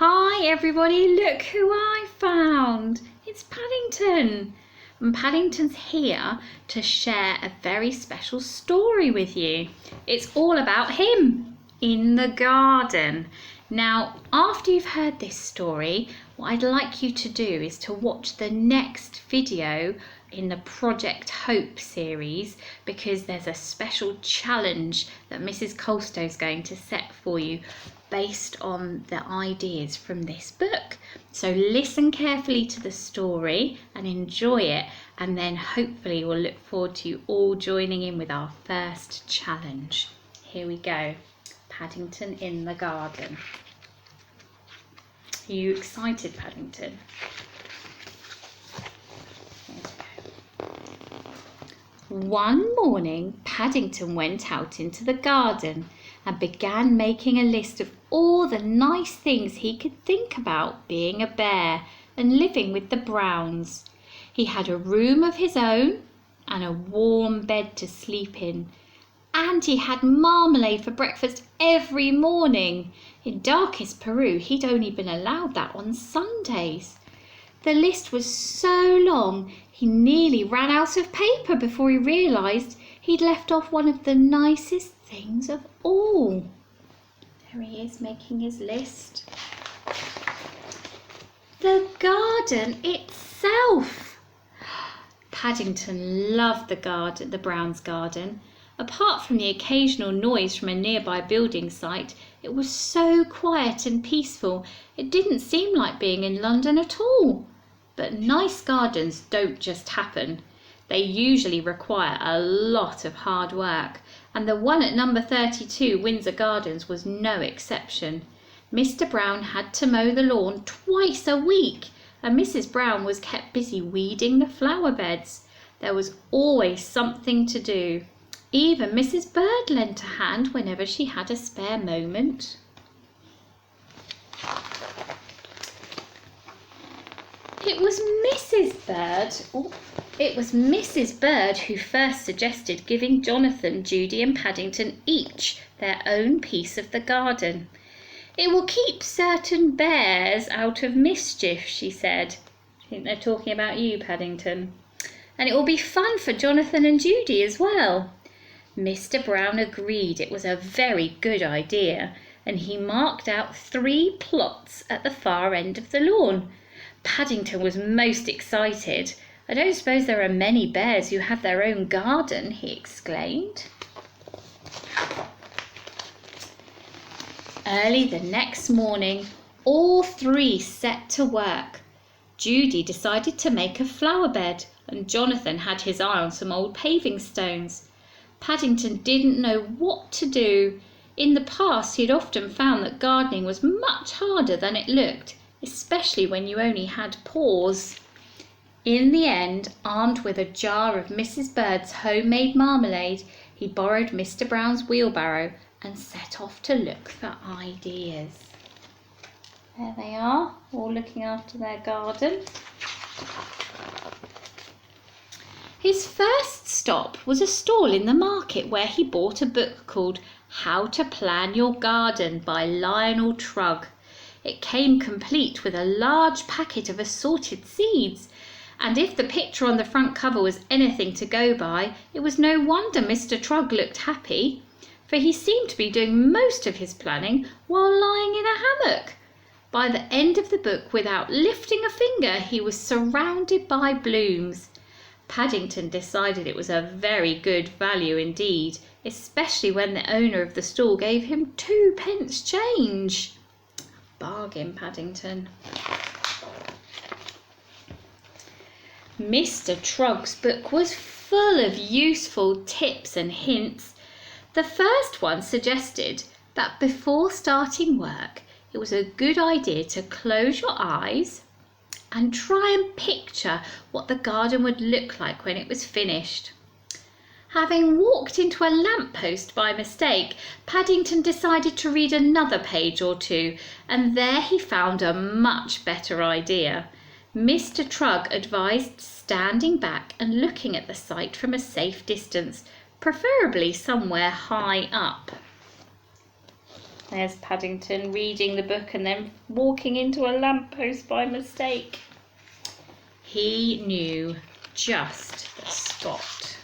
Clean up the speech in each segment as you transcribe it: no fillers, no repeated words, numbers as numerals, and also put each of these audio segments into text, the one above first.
Hi everybody, look who I found! It's Paddington! And Paddington's here to share a very special story with you. It's all about him in the garden. Now, after you've heard this story, what I'd like you to do is to watch the next video in the Project Hope series, because there's a special challenge that Mrs. Colstow is going to set for you based on the ideas from this book. So listen carefully to the story and enjoy it, and then hopefully we'll look forward to you all joining in with our first challenge. Here we go. Paddington in the garden. Are you excited, Paddington? One morning, Paddington went out into the garden and began making a list of all the nice things he could think about being a bear and living with the Browns. He had a room of his own and a warm bed to sleep in, and he had marmalade for breakfast every morning. In darkest Peru, he'd only been allowed that on Sundays. The list was so long, he nearly ran out of paper before he realised he'd left off one of the nicest things of all. There he is making his list. The garden itself. Paddington loved the garden, the Browns' garden. Apart from the occasional noise from a nearby building site, it was so quiet and peaceful it didn't seem like being in London at all. But nice gardens don't just happen. They usually require a lot of hard work, and the one at number 32 Windsor Gardens was no exception. Mr. Brown had to mow the lawn twice a week, and Mrs. Brown was kept busy weeding the flower beds. There was always something to do. Even Mrs. Bird lent a hand whenever she had a spare moment. It was Mrs. Bird who first suggested giving Jonathan, Judy and Paddington each their own piece of the garden. "It will keep certain bears out of mischief," she said. I think they're talking about you, Paddington. "And it will be fun for Jonathan and Judy as well." Mr. Brown agreed it was a very good idea, and he marked out 3 plots at the far end of the lawn. Paddington was most excited. "I don't suppose there are many bears who have their own garden," he exclaimed. Early the next morning, all 3 set to work. Judy decided to make a flower bed, and Jonathan had his eye on some old paving stones. Paddington didn't know what to do. In the past, he had often found that gardening was much harder than it looked, especially when you only had paws. In the end, armed with a jar of Mrs. Bird's homemade marmalade, he borrowed Mr. Brown's wheelbarrow and set off to look for ideas. There they are, all looking after their garden. His first stop was a stall in the market where he bought a book called How to Plan Your Garden by Lionel Trugg. It came complete with a large packet of assorted seeds, and if the picture on the front cover was anything to go by, it was no wonder Mr. Trugg looked happy, for he seemed to be doing most of his planning while lying in a hammock. By the end of the book, without lifting a finger, he was surrounded by blooms. Paddington decided it was a very good value indeed, especially when the owner of the stall gave him 2 pence change. Bargain, Paddington. Mr. Trugg's book was full of useful tips and hints. The first one suggested that before starting work, it was a good idea to close your eyes and try and picture what the garden would look like when it was finished. Having walked into a lamppost by mistake, Paddington decided to read another page or 2, and there he found a much better idea. Mr. Trugg advised standing back and looking at the site from a safe distance, preferably somewhere high up. There's Paddington reading the book and then walking into a lamppost by mistake. He knew just the spot.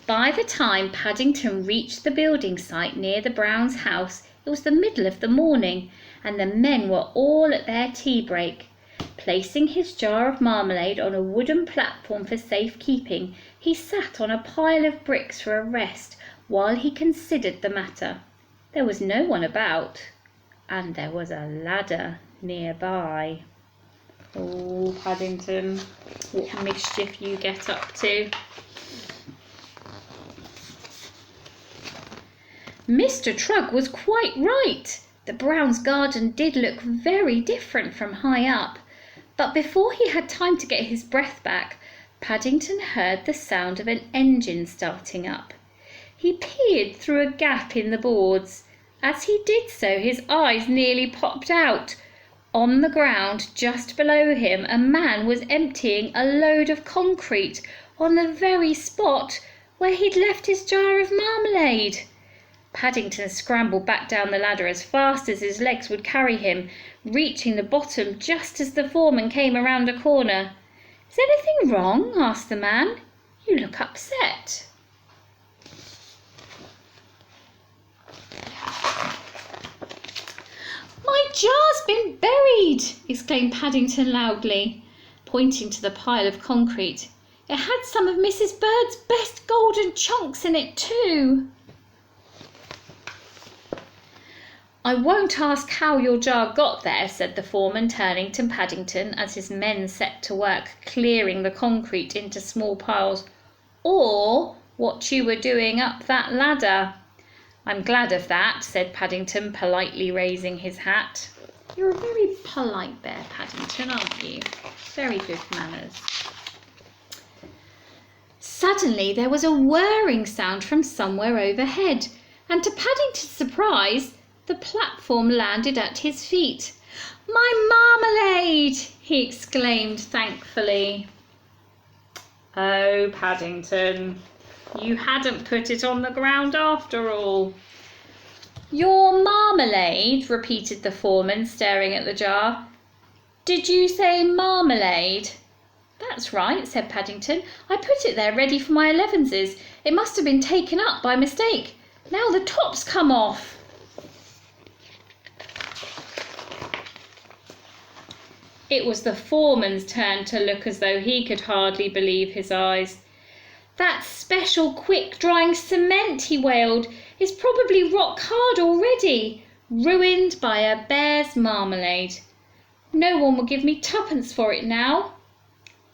By the time Paddington reached the building site near the Browns' house, it was the middle of the morning, and the men were all at their tea break. Placing his jar of marmalade on a wooden platform for safekeeping, he sat on a pile of bricks for a rest while he considered the matter. There was no one about, and there was a ladder nearby. Oh, Paddington, what mischief you get up to. Mr. Trugg was quite right. The Browns' garden did look very different from high up. But before he had time to get his breath back, Paddington heard the sound of an engine starting up. He peered through a gap in the boards. As he did so, his eyes nearly popped out. On the ground just below him, a man was emptying a load of concrete on the very spot where he'd left his jar of marmalade. Paddington scrambled back down the ladder as fast as his legs would carry him, reaching the bottom just as the foreman came around a corner. "Is anything wrong?" asked the man. "You look upset." "My jar's been buried!" exclaimed Paddington loudly, pointing to the pile of concrete. "It had some of Mrs. Bird's best golden chunks in it too." "I won't ask how your jar got there," said the foreman, turning to Paddington as his men set to work clearing the concrete into small piles, "or what you were doing up that ladder." "I'm glad of that," said Paddington, politely raising his hat. You're a very polite bear, Paddington, aren't you? Very good manners. Suddenly there was a whirring sound from somewhere overhead, and to Paddington's surprise, the platform landed at his feet. "My marmalade!" he exclaimed thankfully. "Oh, Paddington, you hadn't put it on the ground after all." "Your marmalade?" repeated the foreman, staring at the jar. "Did you say marmalade?" "That's right," said Paddington. "I put it there ready for my elevenses. It must have been taken up by mistake. Now the top's come off." It was the foreman's turn to look as though he could hardly believe his eyes. "That special quick-drying cement," he wailed, "is probably rock hard already, ruined by a bear's marmalade. No one will give me twopence for it now."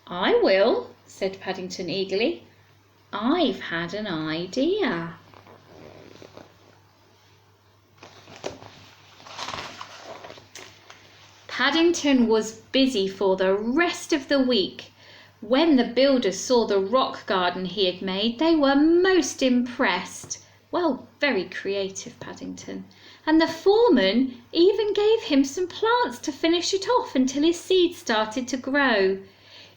"I will," said Paddington eagerly. "I've had an idea." Paddington was busy for the rest of the week. When the builders saw the rock garden he had made, they were most impressed. Well, very creative, Paddington. And the foreman even gave him some plants to finish it off until his seeds started to grow.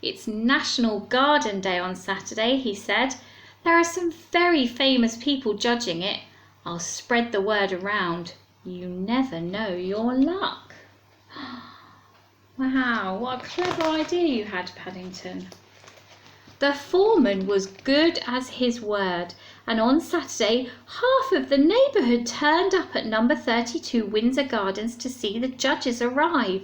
"It's National Garden Day on Saturday," he said. "There are some very famous people judging it. I'll spread the word around. You never know your luck." Wow, what a clever idea you had, Paddington. The foreman was good as his word, and on Saturday half of the neighbourhood turned up at number 32 Windsor Gardens to see the judges arrive.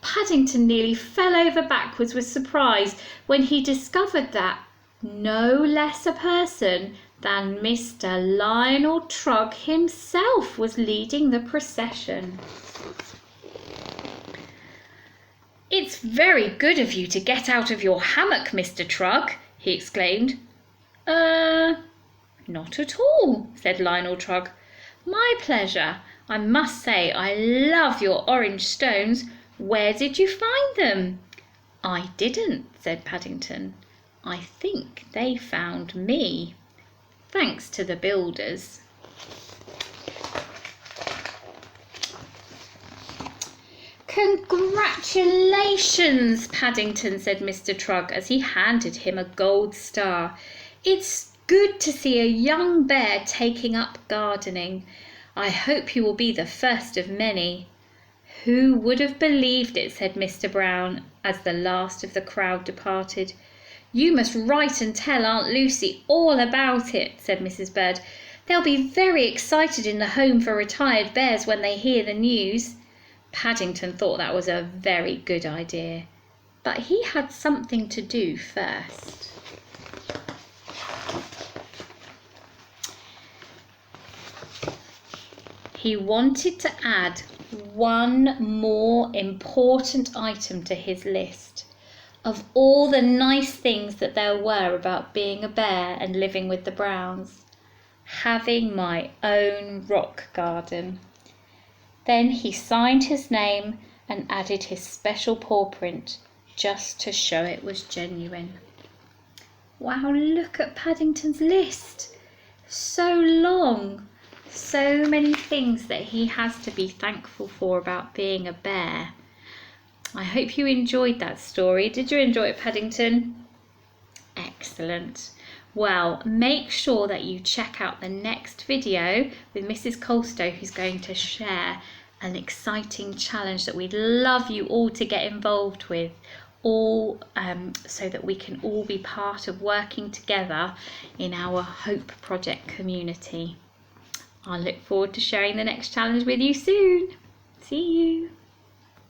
Paddington nearly fell over backwards with surprise when he discovered that no less a person than Mr. Lionel Trugg himself was leading the procession. "It's very good of you to get out of your hammock, Mr. Trugg," he exclaimed. Not at all," said Lionel Trugg. "My pleasure. I must say I love your orange stones. Where did you find them?" "I didn't," said Paddington. "I think they found me, thanks to the builders." "Congratulations, Paddington," said Mr. Trugg as he handed him a gold star. "It's good to see a young bear taking up gardening. I hope you will be the first of many." "Who would have believed it?" said Mr. Brown, as the last of the crowd departed. "You must write and tell Aunt Lucy all about it," said Mrs. Bird. "They'll be very excited in the Home for Retired Bears when they hear the news." Paddington thought that was a very good idea, but he had something to do first. He wanted to add one more important item to his list of all the nice things that there were about being a bear and living with the Browns. "Having my own rock garden." Then he signed his name and added his special paw print just to show it was genuine. Wow, look at Paddington's list. So long. So many things that he has to be thankful for about being a bear. I hope you enjoyed that story. Did you enjoy it, Paddington? Excellent. Well, make sure that you check out the next video with Mrs. Colstow, who's going to share an exciting challenge that we'd love you all to get involved with, all so that we can all be part of working together in our Hope Project community. I look forward to sharing the next challenge with you soon. See you.